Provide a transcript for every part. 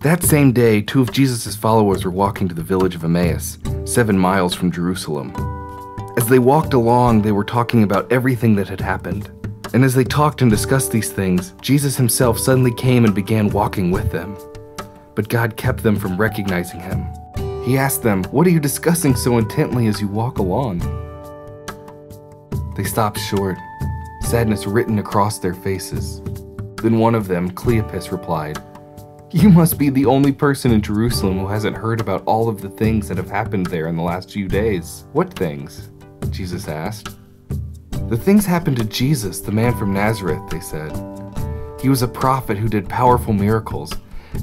That same day, 2 of Jesus' followers were walking to the village of Emmaus, 7 miles from Jerusalem. As they walked along, they were talking about everything that had happened. And as they talked and discussed these things, Jesus himself suddenly came and began walking with them. But God kept them from recognizing him. He asked them, "What are you discussing so intently as you walk along?" They stopped short, sadness written across their faces. Then one of them, Cleopas, replied, "You must be the only person in Jerusalem who hasn't heard about all of the things that have happened there in the last few days." "What things?" Jesus asked. "The things happened to Jesus, the man from Nazareth," they said. "He was a prophet who did powerful miracles,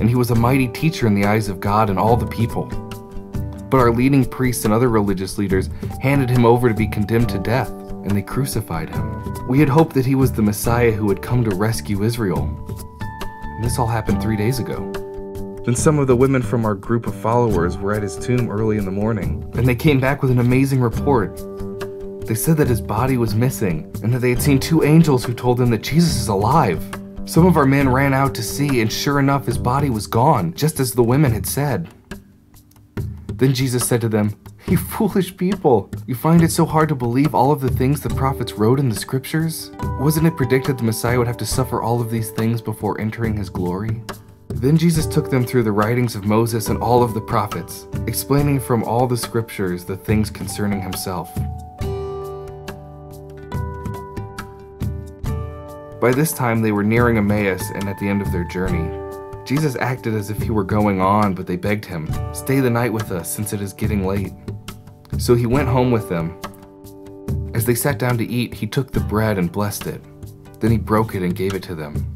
and he was a mighty teacher in the eyes of God and all the people. But our leading priests and other religious leaders handed him over to be condemned to death, and they crucified him. We had hoped that he was the Messiah who would come to rescue Israel. And this all happened 3 days ago." Then some of the women from our group of followers were at his tomb early in the morning, and they came back with an amazing report. They said that his body was missing, and that they had seen 2 angels who told them that Jesus is alive. Some of our men ran out to see, and sure enough, his body was gone, just as the women had said. Then Jesus said to them, "You foolish people! You find it so hard to believe all of the things the prophets wrote in the scriptures? Wasn't it predicted the Messiah would have to suffer all of these things before entering his glory?" Then Jesus took them through the writings of Moses and all of the prophets, explaining from all the scriptures the things concerning himself. By this time, they were nearing Emmaus and at the end of their journey. Jesus acted as if he were going on, but they begged him, "Stay the night with us, since it is getting late." So he went home with them. As they sat down to eat, he took the bread and blessed it. Then he broke it and gave it to them.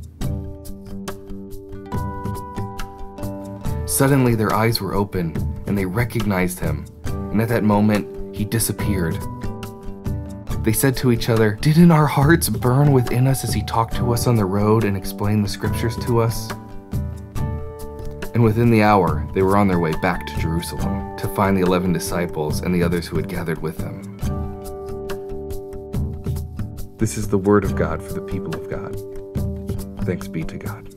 Suddenly their eyes were open, and they recognized him, and at that moment, he disappeared. They said to each other, "Didn't our hearts burn within us as he talked to us on the road and explained the scriptures to us?" And within the hour, they were on their way back to Jerusalem to find the 11 disciples and the others who had gathered with them. This is the word of God for the people of God. Thanks be to God.